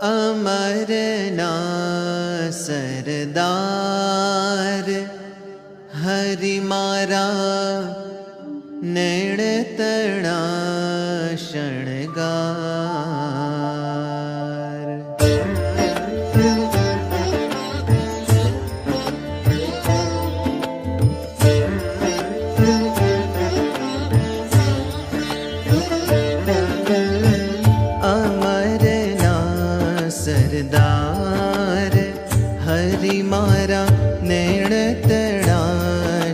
अमरना सरदार हरि मारा नैणतणा शणगार। अमरना सरदार हरि मारा नैणतणा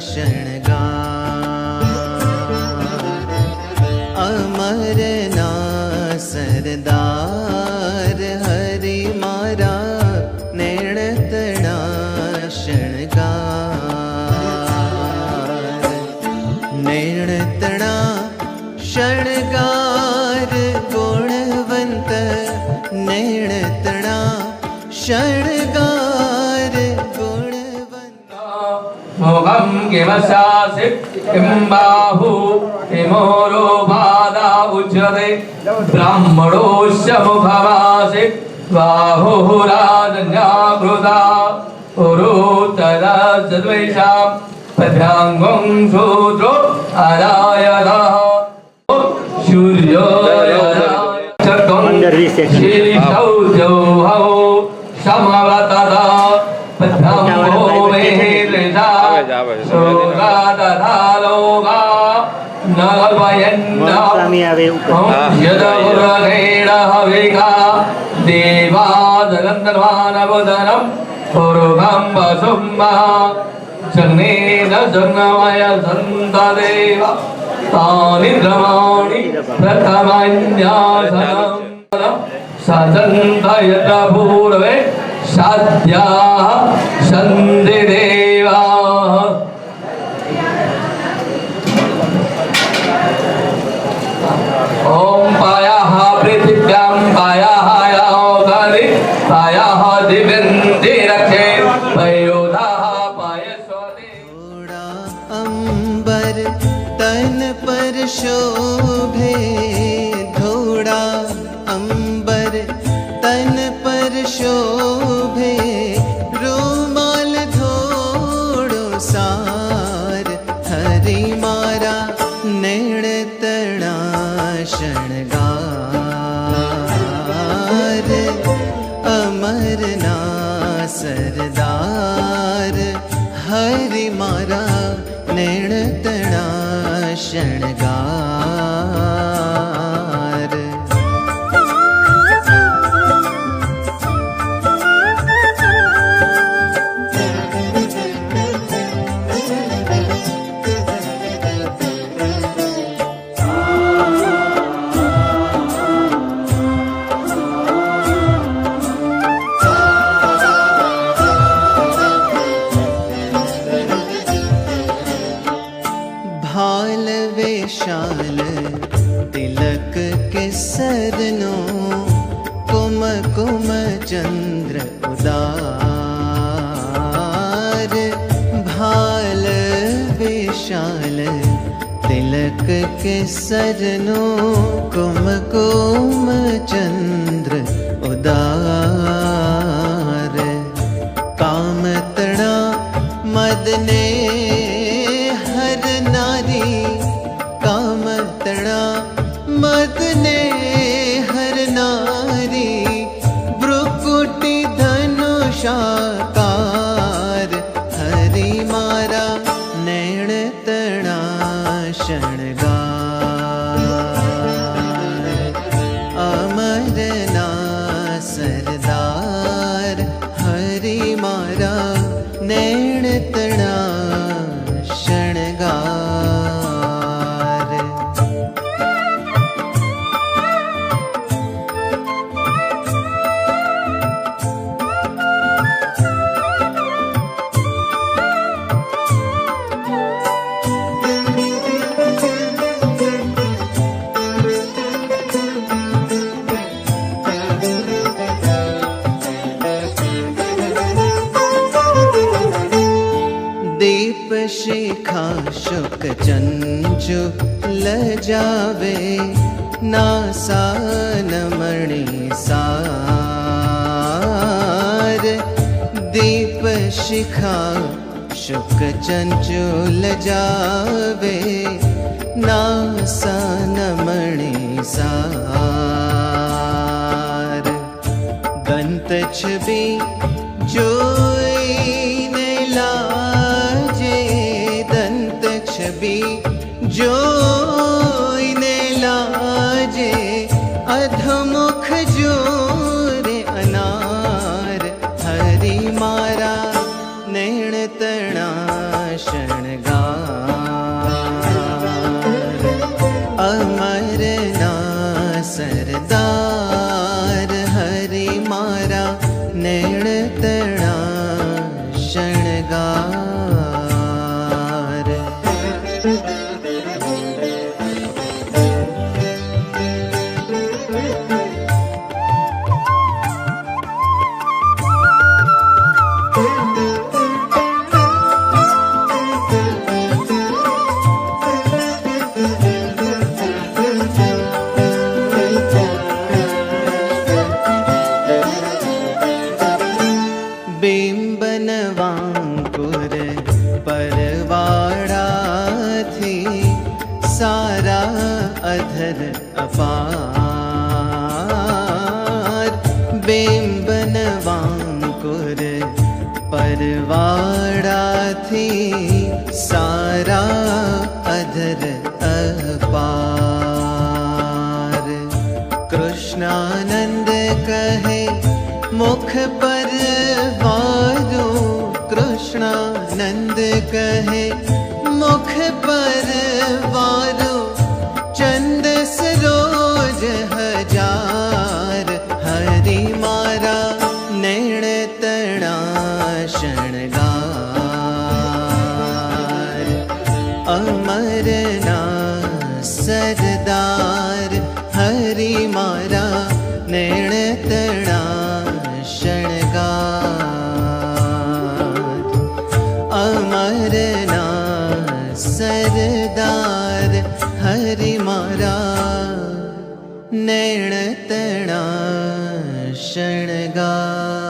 शणगार। अमरना सरदार हरि मारा नैणतणा शणगार। नैणतणा शणगार गुणवंत नैणतणा शणगार गुणवंत। मोहं किमशासि किं बाहु किमोरो बाधा उच्यते ब्राह्मणोस्य मुखमासि बाहुः राजन्याकृता पुरुतरा चद्वैषां पद्भ्याङ्गं शूद्रो अरायतः सूर्योदय चक्रं शीर्षौ द्यौः समवतता पद्भ्याङ्गो मेहिदृशा सोगादधालोगा नवयन्ना यदमुरगेणहविका देवादगन्धर्वानवदनं पूर्वं वसुम्मा जन्मेन जन्मय सन्तदेव तानि द्रवाणि प्रथमन्यासनं सजन्त यत्र पूर्वे साध्याः सन्ति देवाः। ॐ पायाः पृथिव्यां पायाः यावदि पायाः दिव्यन्ति रक्षे पयोधाः पायस्वदे। थोड़ा अंबर तन पर शोभे थोड़ा अंबर तन पर शोभे रूमाल थोड़ो सार हरि मारा नैणतणा शणगार। अमरना सरदार हरि मारा नैणतणा शणगार। भाल वेशाल तिलक के सरनो कुम कुम चंद्र उदार। भाल वेशाल तिलक के सरनो कुम कुम चंद्र उदार। कामतणा मदने हर नारी कामतणा मदने हर नारी भ्रुकुटी धनुषाकार हरि मारा नैणतणा शणगार। अमरना सरदार हरि मारा नैणतणा शणगार। दीप शिखा शुक चंचु लजावे नासा नमणि सा दीप शिखा शुक चंचुल जावे नासन मणि सार दंत छवि जोईने लाजे दंत छवि जोईने लाजे अधमुख जोरे अनार हरि मारा नैण तणा शणगार अमर ना सरदार हरि मारा नैण तणा शणगार बिंबनवांकुर परवाड़ा थी सारा अधर अपार बिंबनवांकुर परवाड़ा थी सारा अधर अपार कृष्णानंद कहे मुख पर वारो कृष्णानंद कहे मुख पर वारो चंद सरोज हजार हरि मारा नैण तणा शणगार अमर ना सरदार हरि मारा नैण तणा शणगार अमर ना सरदार हरि मारा नैण तणा शणगार।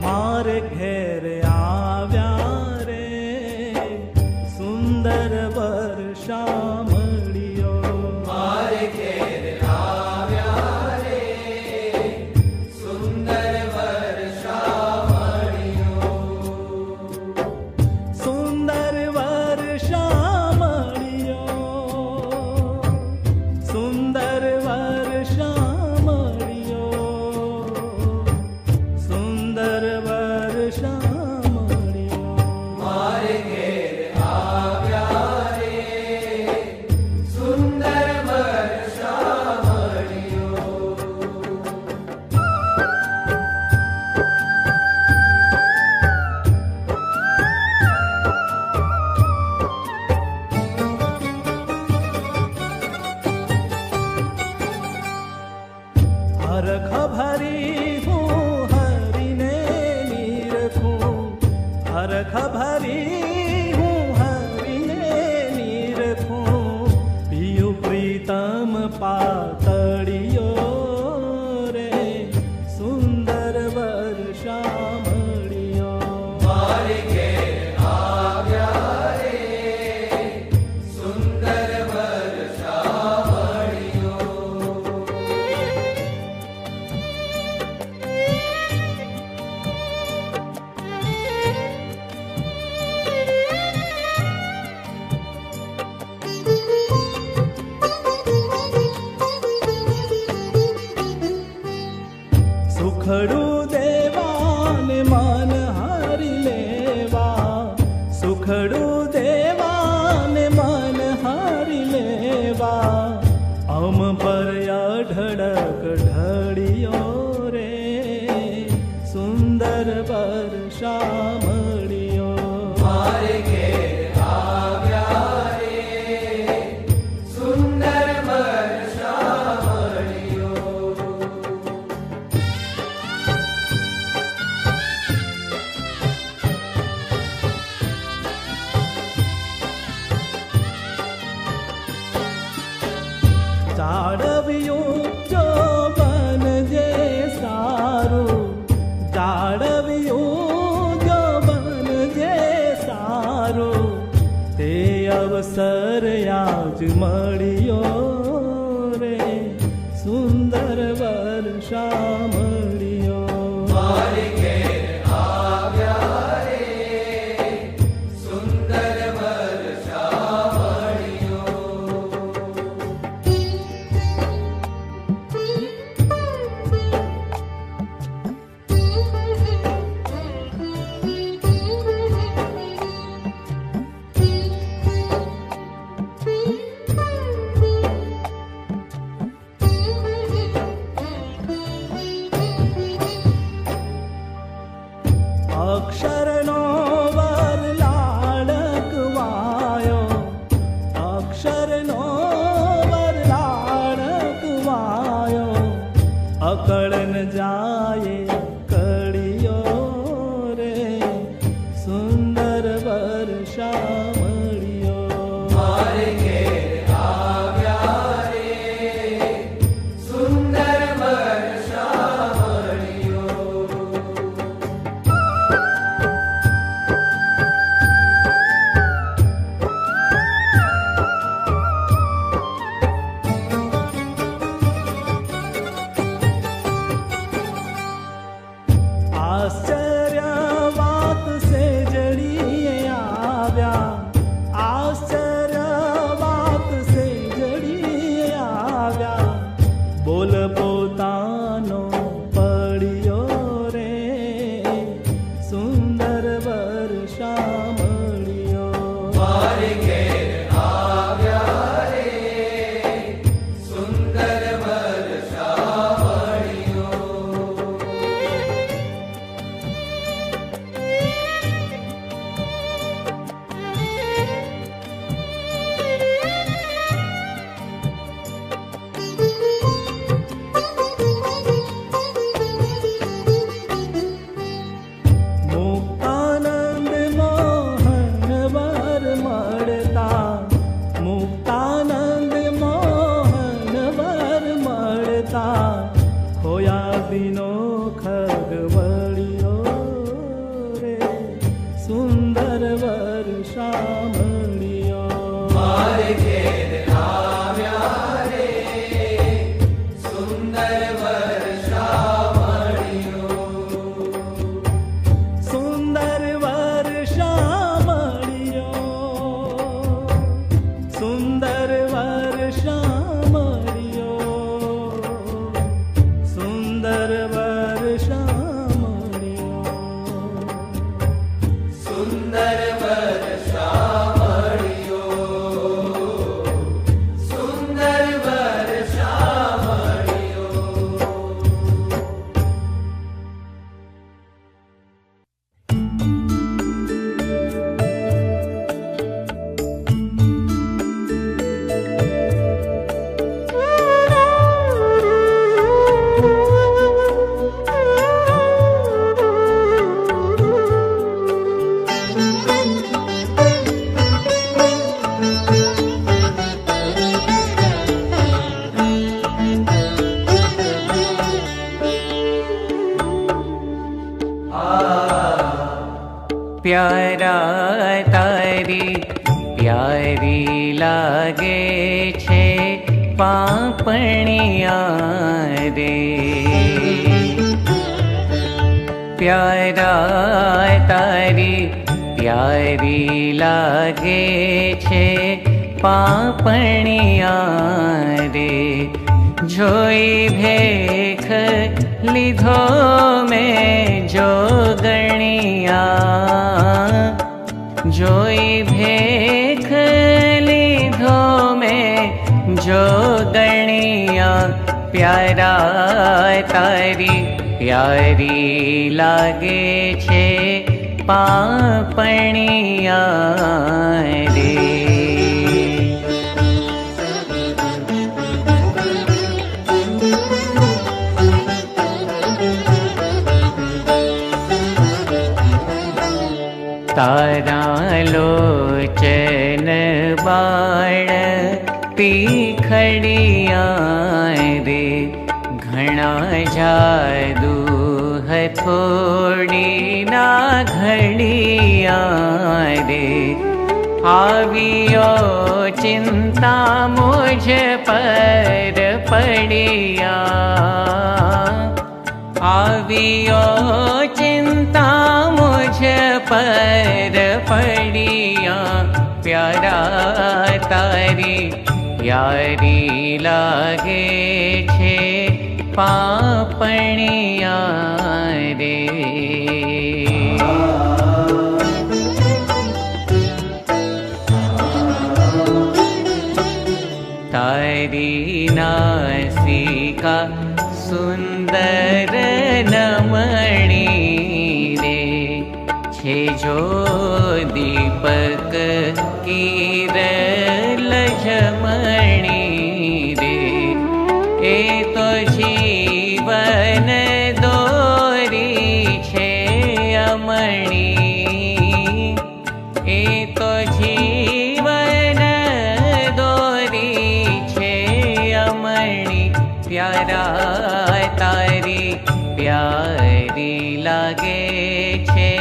मारे घेर आव्या रे सुंदर वर्षा मळियो मारे घेर आव्या रे सुंदर वर्षा मळियो सुंदर वर्षा मळियो सुंदर वर्षा मळियो सुंदर वर्षा मळियो मारे घेर आव्या रे सुंदर वर्षा मळियो हरख भरी हूँ हरिने निरखूं हरख भरी हूँ हरिने निरखूं पियु प्रीतम पातड़ियो रे सुंदर वर्षा मळियो मारे घेर आव्या रे सुंदर वर्षा मळियो सुखडू देवान मन हरि लेवा सुखडू देवान मन हरि लेवा अम पर ढड़ સુંદર વર્ષા મળ્યો. મારી ઘેર આવ્યા રે સુંદર વર્ષા મળ્યો. અક્ષરનો વર લાડકવાયો, અક્ષરનો વર લાડકવાયો, અકળન જાય કળિયો રે સુંદર વર્ષા મળ્યો. મારી ઘેર આવ્યા રે સુંદર વર્ષા મળ્યો. આશ્ચર્ય વાત સે જડીએ આવ્યા, આશ્ચર્ય વાત સે જડીએ આવ્યા, બોલ પોતાનો પડ્યો રે સુંદર વર્ષા મળ્યો. મારી ઘેર આવ્યા રે સુંદર વર્ષા મળ્યો. મુક્તાનંદ મોહન વર મળતા, મુક્તાનંદ મોહન વર મળતા, ખોયા દિનો ખગ વળ્યો રે સુંદર વર્ષા મળ્યો. મારી ઘેર આવ્યા રે સુંદર વર્ષા મળ્યો. સુંદર વર્ષા મળ્યો, સુંદર વર્ષા મળ્યો, સુંદર વર્ષા મળ્યો. સુંદર વર્ષા મળ્યો. સુંદર વર્ષા મળ્યો. प्यारा तारी प्यारी लागे छे पापणिया रे. प्यारा तारी प्यारी लागे छे पापणिया रे. જોઈ ભેખ લીધો મેં જોગણિયા, જોઈ ભેખ લીધો મેં જોગણિયા. પ્યારા તારી પ્યારી લાગે છે પાપણિયા રે. तारा लोचन बाण तीखड़िया रे. घना जादू हथोड़ी ना घड़िया रे. आवियो चिंता मुझ पर पड़िया, आवियो चिंता मुझ पर पड़िया। प्यारा तारी यारी लागे छे पापणिया रे। तारी नासिका सुंदर नमणी रे, छे जो दीपक कीर लजमणी रे। ए तो जीवन दोरी छे अमणी, ए तो जीवन दोरी छे अमणी। प्यारा तारी प्यारी लागे छे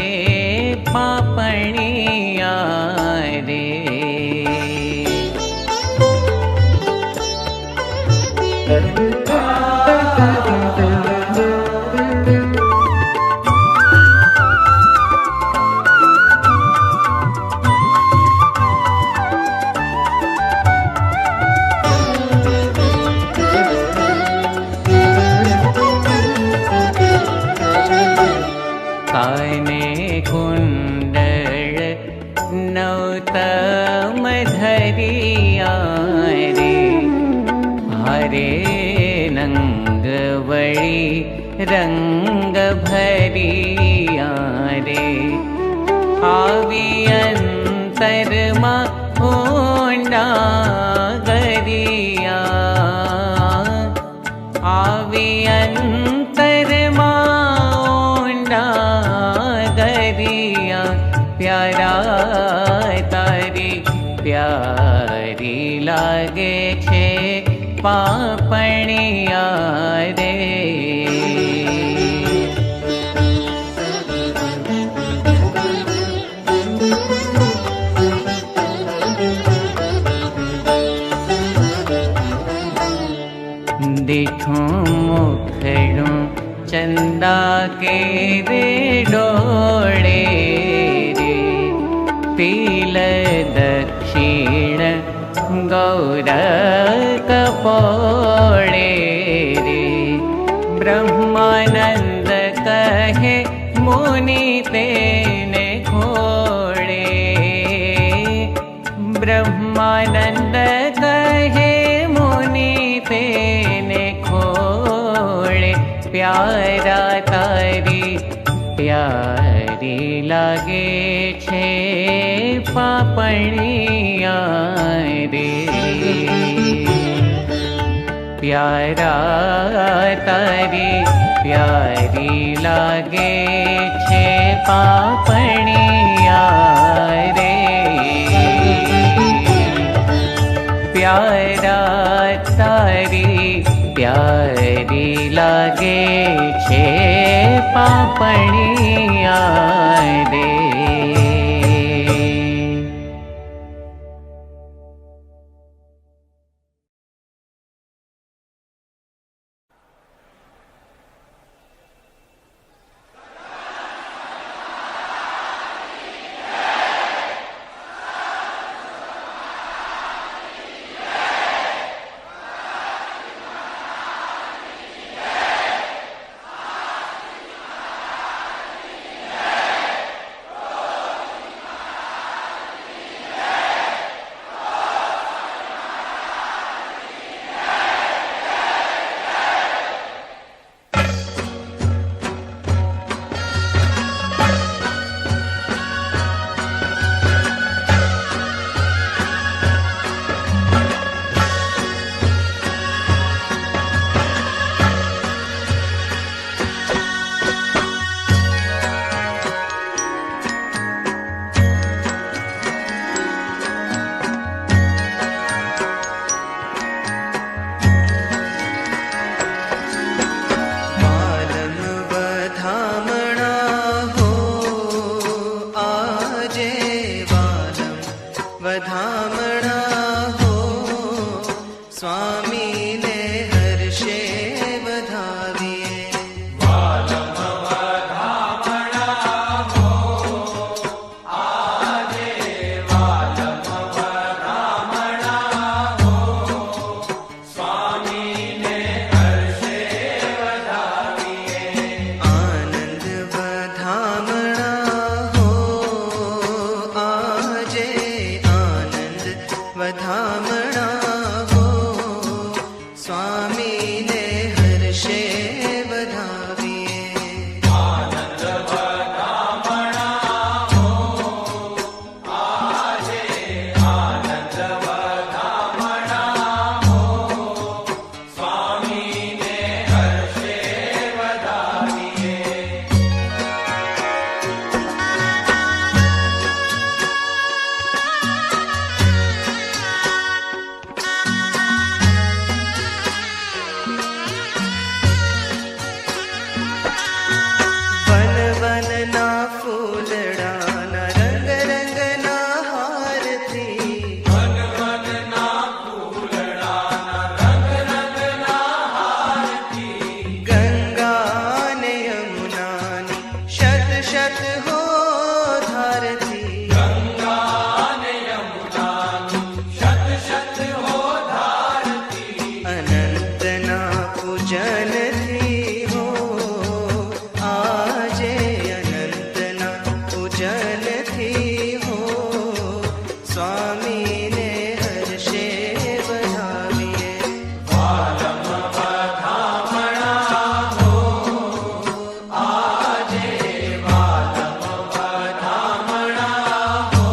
पापणिया रे। काने कुंडल नौतम धरिया रे, हरे नंगवळी रंग भरिया रे। आवी अंतरमा ऊंडा गरिया, आवी अंतरमा ऊंडा गरिया। प्यारा तारी प्यारी लागे छे पापणिया रे। दिठो मुखड़ो चंदा के रे डोळे रे, तिल दक्षिण गौर कपोळे रे। ब्रह्मानंद कहे मुनि तेने खोळे, ब्रह्मानंद कहे मुनि तेने खोळे। प्यारा तारी प्यारी लागे छे पापणिया रे। प्यारा तारी प्यारी लागे छे पापणिया रे। प्यारा तारी प्यारी लागे छे पापणिया रे। શત હો ધારતી ગંગા ને યમુનાની શત શત હો ધારતી અનંતના પૂજનથી હો આજે અનંતના પૂજનથી હો સ્વામીને હર્ષે વધાવીએ વાલમ વધામણા હો આજે વાલમ વધામણા હો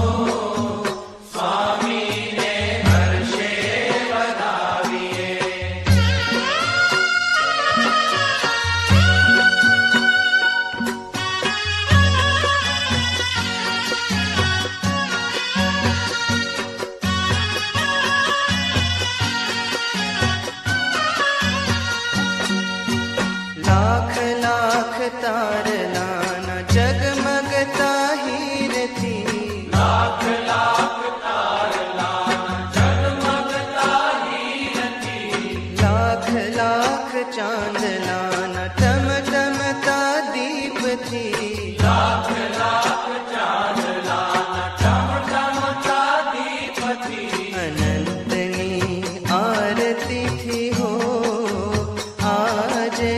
સ્વામીને હર્ષે વધાવીએ લાખ લાખ તારલાના જગમગતા હીરથી લાખ લાખ તારલાના ઝગમગતા હીરથી લાખ લાખ ચાંદલાના ટમટમતા દીપથી લાખ લાખ ચાંદલાના ટમટમતા દીપથી અનંતની આરતીથી હો આજે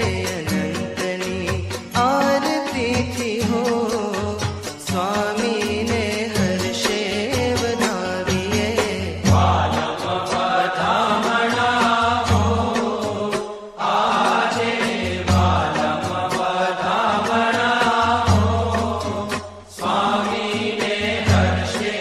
અનંતની આરતીથી હો સ્વામીને હર્ષે વધાવીએ વાલમ વધામણા હો આજે વાલમ વધામણા હો સ્વામીને હર્ષે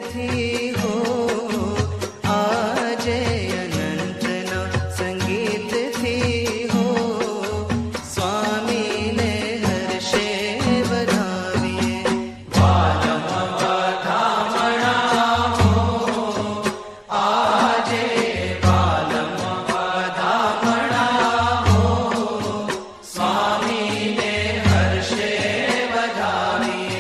થી હો આજે અનંતના સંગીતથી હો સ્વામીને હર્ષે વધાવીએ વાલમ વધામણા હો આજે વાલમ વધામણા હો સ્વામીને હર્ષે વધાવીએ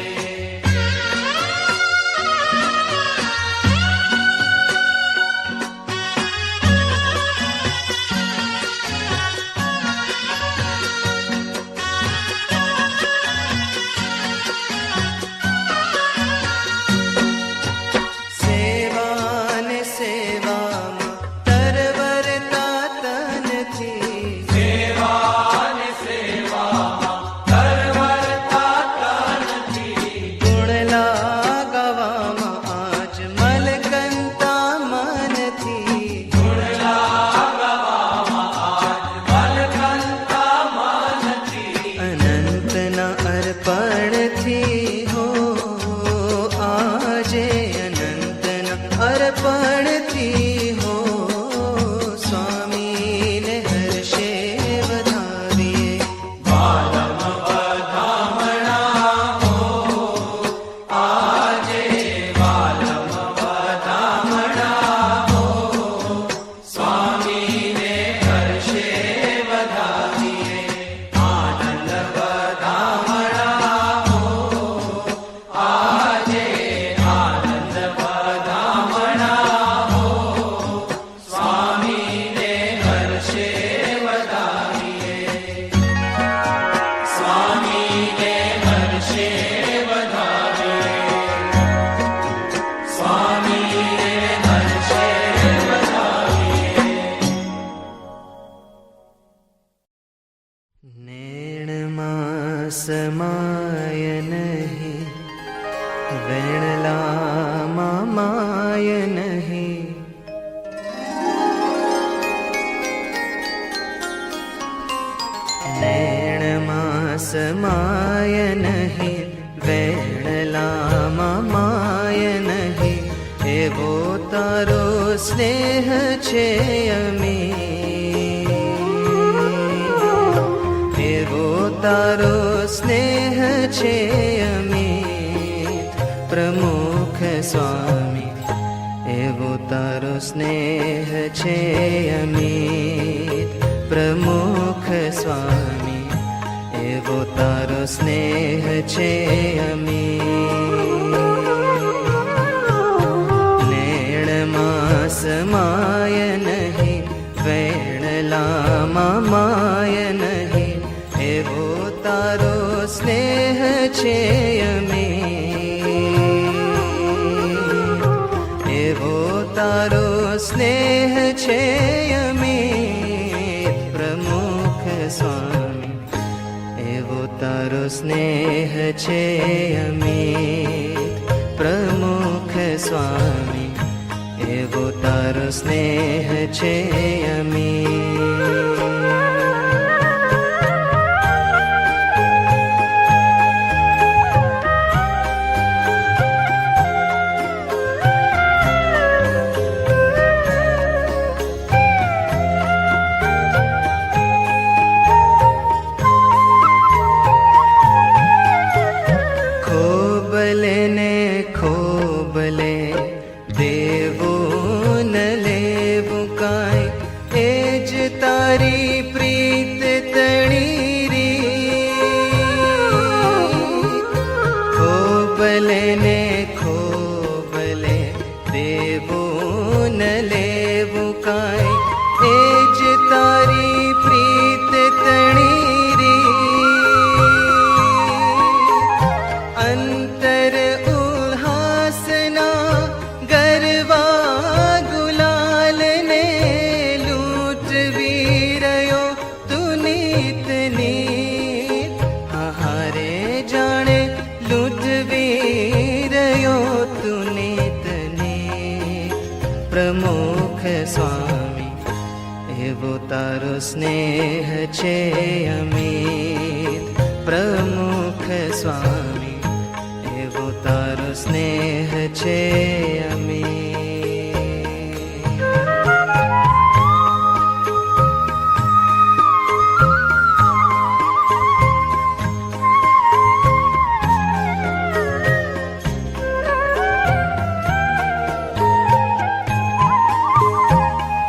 સેવાને સેવામાં તરવરતા તનથી સેવાને સેવામાં તરવરતા તનથી ગુણલા ગાવામાં આજ મલકંતા મનથી ગુણલા ગવામાં આજ મલકંતા મનથી અનંતના અર્પણથી હો આજે અનંતના અર્પણથી હો સ્વામીને હર્ષે વધાવીએ વાલમ વધામણા હો આજે વાલમ વધામણા હો સ્વામીને હર્ષે વધાવીએ આનંદ વધામણા હો આજે આનંદ વધામણા હો સ્વામીને હર્ષે વધાવીએ સ્વામીને હર્ષે વધાવીએ સ્વામીને હર્ષે વધાવીએ નેણમાં સમાય નહીં વેણલામાં માય નહીં નૈણમાં સમાય નહીં વેણલામાં સ્નેહ છે અમિત, એવો તારો સ્નેહ છે અમિત પ્રમુખ સ્વામી, એવો તારો સ્નેહ છે અમિત પ્રમુખ સ્વામી, એવો તારો સ્નેહ છે અમિત. નેણમાં સમાય નહીં, વેણલામાં માય નહીં, એવો તારો સ્નેહ છે અમિત, એવો તારો સ્નેહ છે અમિત પ્રમુખ સ્વામી, એવો તારો સ્નેહ છે અમિત પ્રમુખ સ્વામી, એવો તારો સ્નેહ છે અમિત. પ્રમુખ સ્વામી, એવો તારો સ્નેહ છે અમિત પ્રમુખ સ્વામી, એવો તારો સ્નેહ છે અમિત.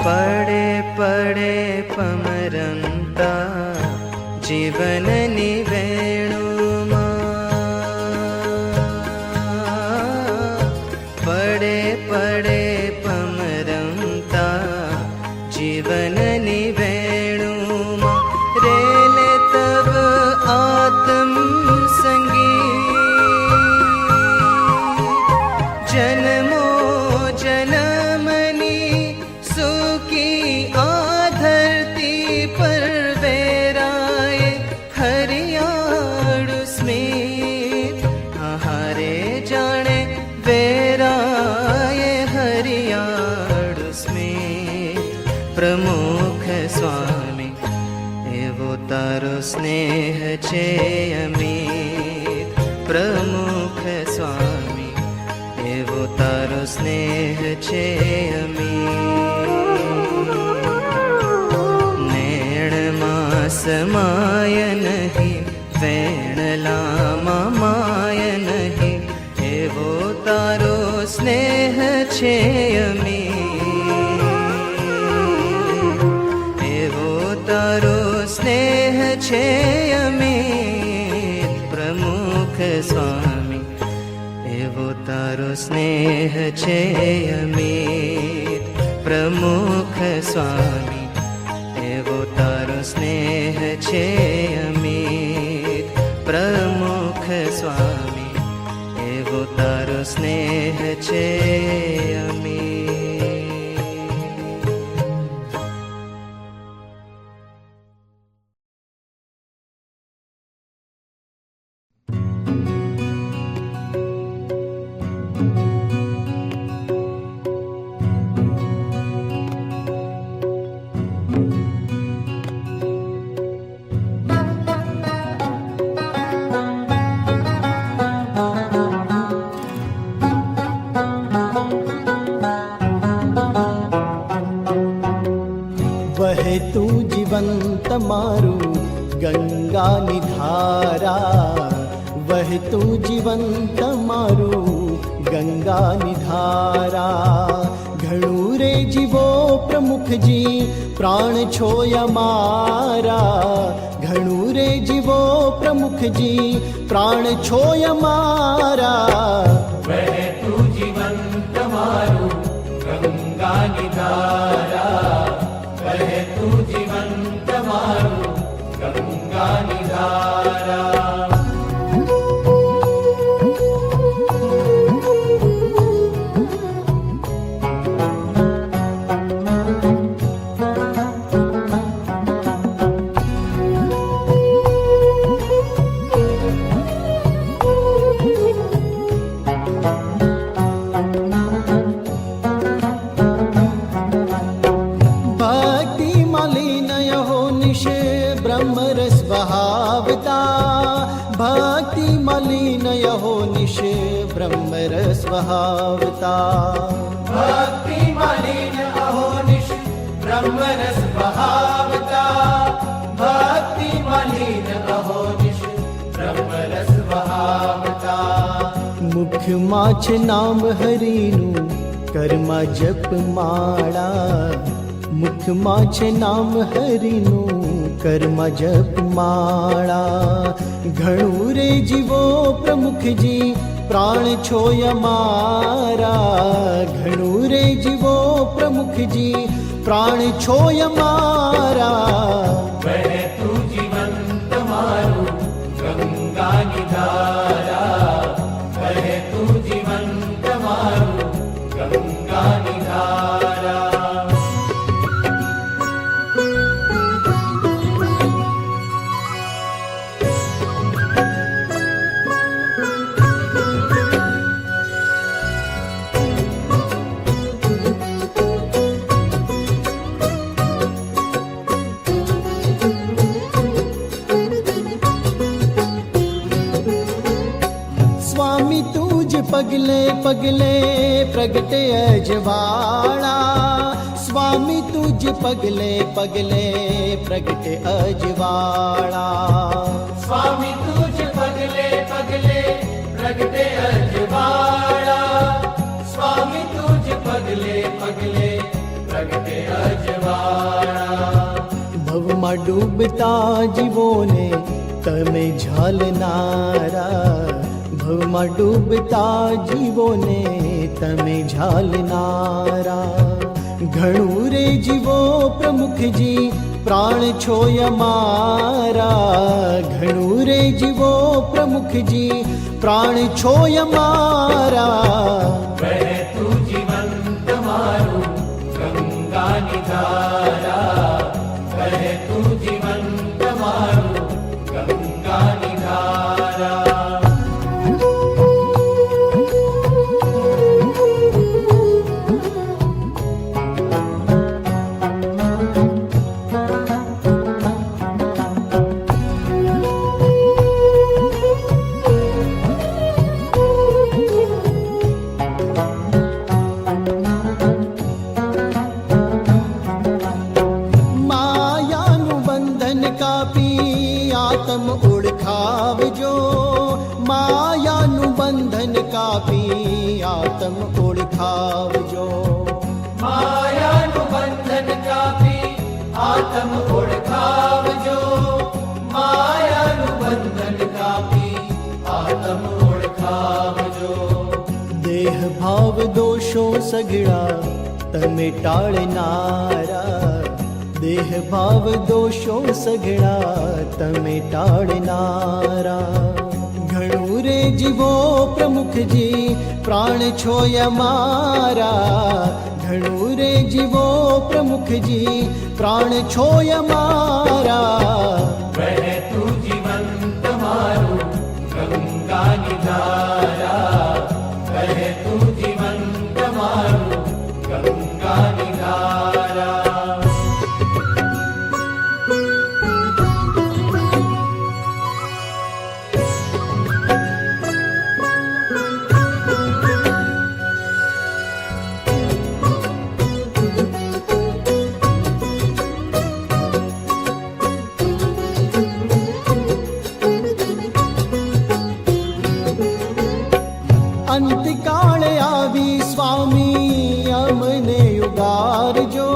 પડે પડે પમરંતા જીવનની વેણુમાં, પડે પડે પમરંતા જીવનની વેણુમાં, રેલે તબ આત્મ સંગીત, જન્મો જન્મની સુખી આ ધરતી પર વેરાય હરિયાળુ સ્મિત, હારે જાણે વેરાય હરિયાળુ સ્મિત પ્રમુખ સ્વામી, એવો તારો સ્નેહ છે અમિત પ્રમુખ સ્વામી, એવો તારો સ્નેહ છે અમિત. નેણમાં સમાય નહીં, વેણલામાં માય નહીં, એવો તારો સ્નેહ છે અમિત, એવો તારો સ્નેહ છે અમિત પ્રમુખ સ્વામી, એવો તારો સ્નેહ છે અમિત પ્રમુખ સ્વામી, એવો તારો સ્નેહ છે અમિત પ્રમુખ સ્વામી, એવો તારો સ્નેહ છે અમિત. તમારું ગંગાની ધારા વહેતું જીવન તમારું ગંગાની ધારા ઘણું રે જીવો પ્રમુખજી પ્રાણ છો અમારા ઘણું રે જીવો પ્રમુખજી પ્રાણ છો અમારા વહેતું જીવન તમારું ગંગાની ધારા વહેતું જીવન તમારું ગંગાની ધારા ब्रह्मरस बहावता भक्ति मलिन यहो निशे ब्रह्मरस बहावता भक्ति मलिन अहोनिश ब्रह्मरस बहावता भक्ति मलिन अहोनिश ब्रह्मरस बहावता મુખમાં છે નામ હરિનું કર્મા જપ માળા મુખમાં છે નામ હરિનું કર્મા જપ માળા ઘણું રે જીવો પ્રમુખજી પ્રાણ છો અમારા ઘણું રે જીવો પ્રમુખજી પ્રાણ છો અમારા વહેતું જીવન તમારું ગંગાની ધારા વહેતું જીવન તમારું ગંગાની ધારા સ્વામી તુજ પગલે પગલે પ્રગટે અજવાળા સ્વામી તુજ પગલે પગલે પ્રગટે અજવાળા स्वामी तुझ पगले पगले प्रगटे अजवाड़ा स्वामी तुझ पगले पगले प्रगटे अजवाड़ा ભવમાં ડૂબતા જીવોને તમે ઝાલનારા ભવમાં ડૂબતા જીવોને તમે ઝાલનારા ઘણું રે જીવો પ્રમુખજી પ્રાણ છો અમારા ઘણું રે જીવો પ્રમુખજી પ્રાણ છો અમારા વહેતું જીવન તમારું ગંગાની ધારા વહેતું જીવન તમારું ગંગાની ધારા માયાનું બંધન કાપી આત્મ ઓળખાવજો માયાનું બંધન કાપી આત્મ ઓળખાવજો માયાનું બંધન કાપી આત્મ ઓળખાવજો માયાનું બંધન કાપી આત્મ ઓળખાવજો દેહ ભાવ દોષો સગળા તમે ટાળનારા દેહ ભાવ દોષો સગળા તમે ટાળનારા ઘણું રે જીવો પ્રમુખજી પ્રાણ છો અમારા ઘણું રે જીવો પ્રમુખજી પ્રાણ છો અમારા વહેતું જીવન તમારું ગંગાની ધારા વહેતું જીવન તમારું ગંગાની ધારા અંતકાળે આવી સ્વામી અમને ઉગારજો,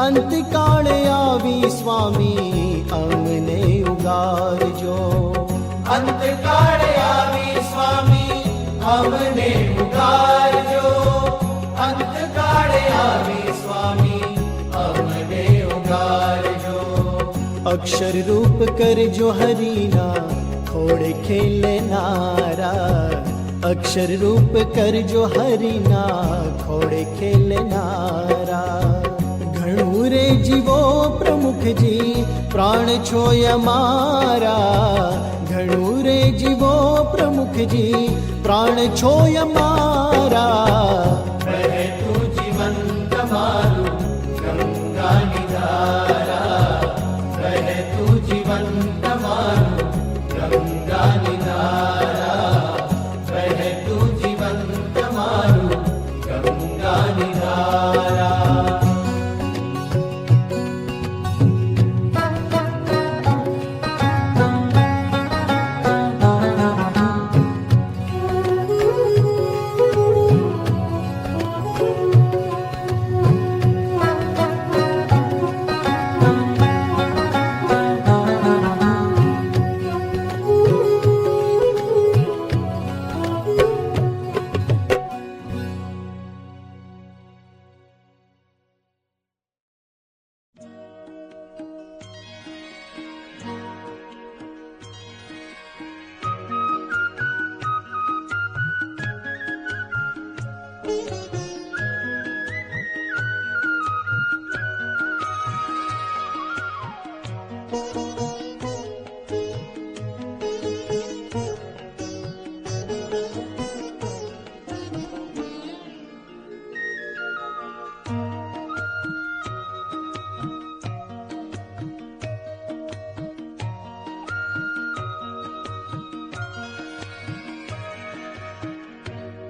અંતકાળે આવી સ્વામી અમને ઉગારજો. અંતકાળે આવી સ્વામી અમને ઉગારજો, અંતકાળે આવી સ્વામી અમને ઉગારજો. અક્ષર રૂપ કરજો હરિના ખોડે ખેલનારા, અક્ષર રૂપ કરજો હરિના ખોડે ખેલનારા. ઘણું રે જીવો પ્રમુખજી પ્રાણ છો અમારા, ઘણું રે જીવો પ્રમુખજી પ્રાણ છો અમારા. રહેતું જીવન તમારું ગંગાની ધારા, રહેતું જીવન તમારું ગંગાની ધારા, રહેતું જીવન તમારું ગંગાની ધારા.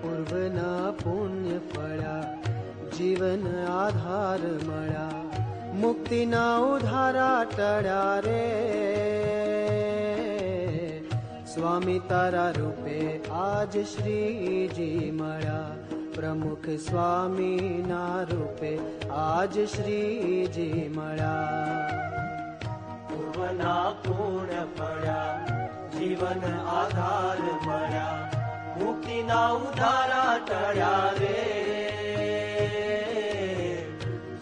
પૂર્વના પુણ્ય ફળ્યા જીવન આધાર મળ્યા, મુક્તિના ઉધારા ટળ્યા રે. સ્વામી તારા રૂપે આજ શ્રીજી મળ્યા, પ્રમુખ સ્વામીના રૂપે આજ શ્રીજી મળ્યા. પૂર્વના પુણ્ય ફળ્યા જીવન આધાર મળ્યા, મુક્તિના ઉધારા ટળ્યા રે.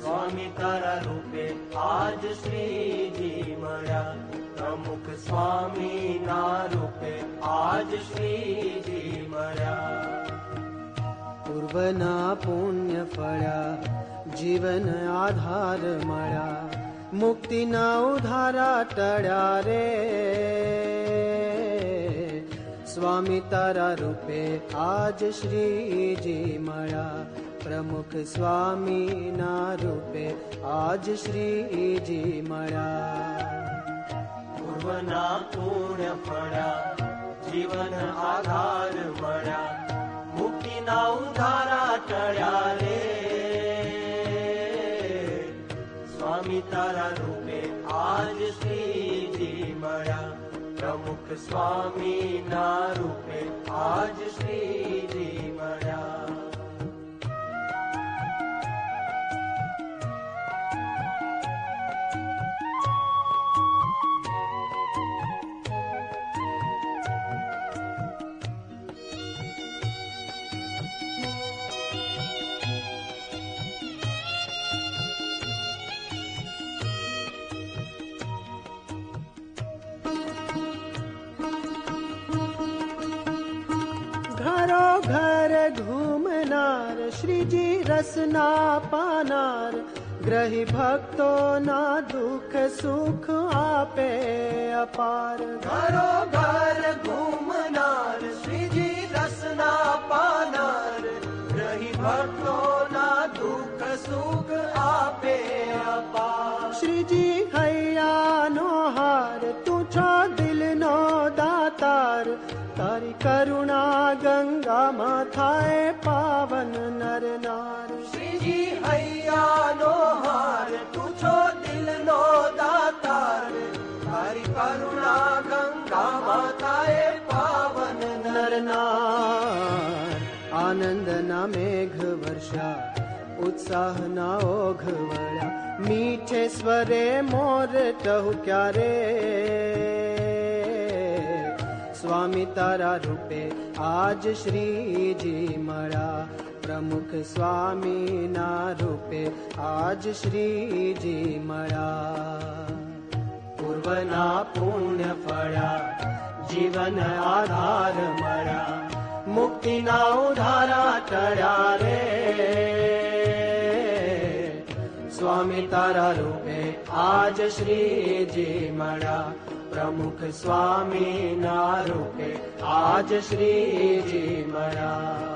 સ્વામી તારા રૂપે આજ શ્રીજી મળ્યા, પ્રમુખ સ્વામીના રૂપે આજ શ્રીજી મળ્યા. પૂર્વના પુણ્ય ફળ્યા જીવન આધાર મળ્યા, મુક્તિના ઉધારા ટળ્યા રે. સ્વામી તારા રૂપે આજ શ્રીજી મળ્યા, પ્રમુખ સ્વામીના રૂપે આજ શ્રીજી મળ્યા. પૂર્વના પુણ્ય ફળ્યા જીવન આધાર મળ્યા, મુક્તિના ઉધારા ટળ્યા રે. સ્વામી તારા રૂપે આજ શ્રીજી મળ્યા, પ્રમુખ સ્વામીના રૂપે આજ શ્રીજી મળ્યા. ઘરો ઘર ઘૂમનાર શ્રીજી રસના પાનાર, ગ્રહી ભક્તોના દુઃખ સુખ આપે અપાર. ઘરો ઘર ઘૂમનાર શ્રીજી રસના પાનાર, રહી ભક્તોના દુઃખ સુખ આપે અપાર. શ્રીજી હૈયાનો હાર તું છો દિલનો દાતાર, તારી કરુણા ગંગામાં થાય પાવન નર નાર. શ્રીજી હૈયાનો હાર તું છો દિલનો દાતાર, તારી કરુણા ગંગામાં થાય પાવન નર નાર. આનંદના મેઘ વર્ષા, ઉત્સાહના ઓઘ વળ્યા. મીઠે સ્વરે મોર ટહુક્યા રે, સ્વામી તારા રૂપે આજ શ્રીજી મળ્યા. પ્રમુખ સ્વામીના રૂપે આજ શ્રીજી મળ્યા. પૂર્વના પુણ્ય ફળ્યા, જીવન આધાર મળ્યા. મુક્તિના ઉધારા ટળ્યા રે, સ્વામી તારા રૂપે આજ શ્રીજી મળ્યા. પ્રમુખ સ્વામીના રૂપે આજ શ્રીજી મળ્યા.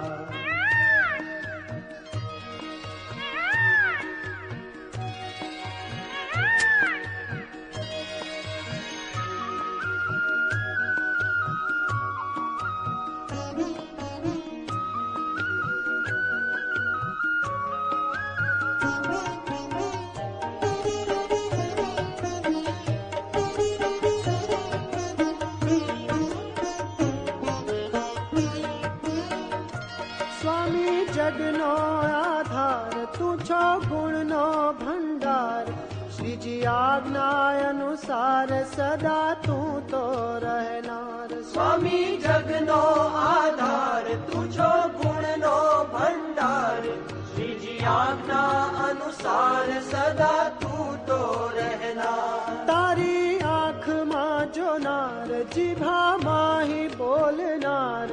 જગનો આધાર તું છો, ગુણનો ભંડાર. શ્રીજી આજ્ઞા અનુસાર સદા તું તો રહેનાર. સ્વામી જગનો આધાર તું છો, ગુણનો ભંડાર. શ્રીજી આજ્ઞા અનુસાર સદા તું તો રહેનાર. તારી આંખમાં જોનાર, જીભામાં હી બોલનાર.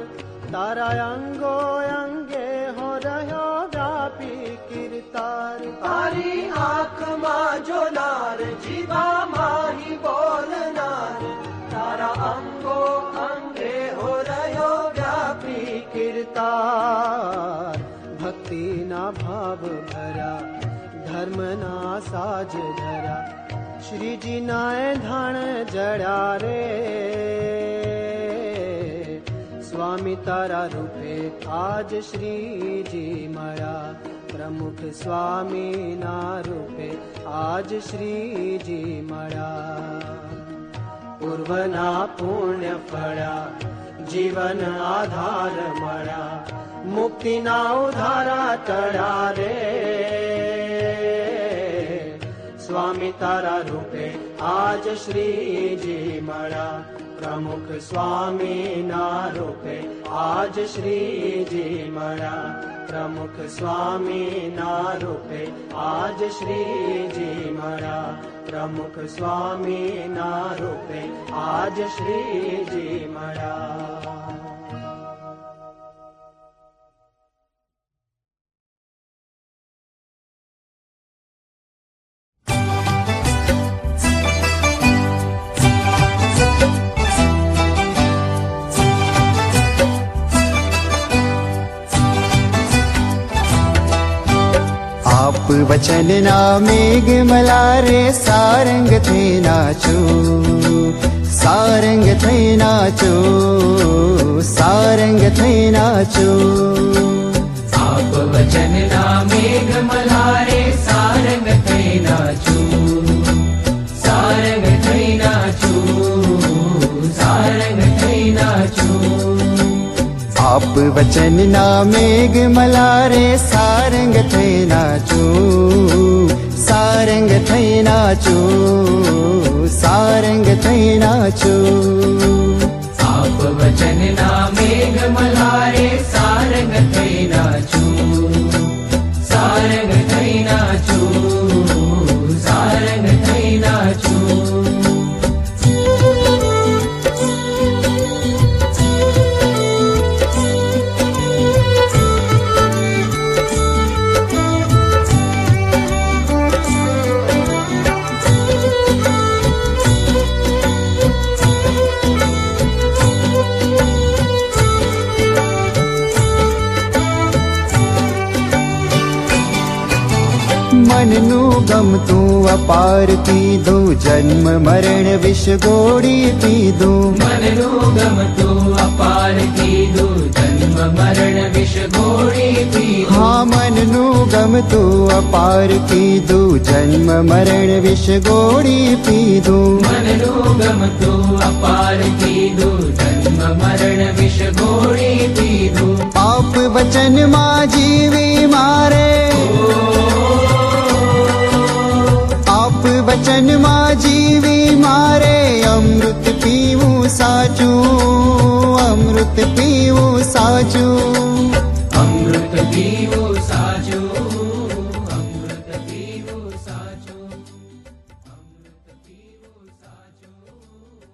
તારા અંગો અંગે હો રહ્યો વ્યાપી કીર્તાર. તારી આંખમાં જોનાર, જીવામાં હી બોલનાર. તારા અંગો અંગે હો રહ્યો વ્યાપી કીર્તાર. ભક્તિના ભાવ ભર્યા, ધર્મના સાજ ધર્યા. શ્રીજીના ધાણ જડ્યા રે, સ્વામી તારા રૂપે આજ શ્રીજી મળ્યા. પ્રમુખ સ્વામીના રૂપે આજ શ્રીજી મળ્યા. પૂર્વના પુણ્ય ફળ્યા, જીવન આધાર મળ્યા. મુક્તિના ઉધારા ટળ્યા રે, સ્વામી તારા રૂપે આજ શ્રીજી મળ્યા. પ્રમુખ સ્વામીના રૂપે આજ શ્રીજી મળ્યા. પ્રમુખ સ્વામીના રૂપે આજ શ્રીજી મળ્યા. પ્રમુખ સ્વામીના રૂપે આજ શ્રીજી મળ્યા. આપ વચનના મેઘ મલારે, સારંગ થઈ નાચો, સારંગ થઈ નાચો, સારંગ થઈ નાચો. આપ વચનના મેઘ મલ્હારે, સારંગ થઈ નાચો, સારંગ થઈ નાચો, સારંગ થઈ નાચો. આપ વચનના મેઘ મલારે, સારંગ થઈ નાચો, સારંગ થઈ નાચો, સારંગ થઈ નાચો. આપ વચનના મેઘ મલ્હારે, સારંગ થઈ નાચો, સારંગ થઈ નાચો, સારંગ થઈ નાચો. મનનું ગમતું અપાર પીધું, જન્મ મરણ વિષ ગોળી પીધું. મનનું ગમતું અપાર કીધું, જન્મ મરણ વિષ ગોળી પીધું. હા, મનનું ગમતું અપાર પીધું, જન્મ મરણ વિષ ગોળી પીધું. મનનું ગમતું અપાર કીધું, જન્મ મરણ વિષ ગોળી પીધું. આપ વચનમાં જીવી મારે આપ વચનમાં જીવી મારે અમૃત પીવું સાચું અમૃત પીવું સાચું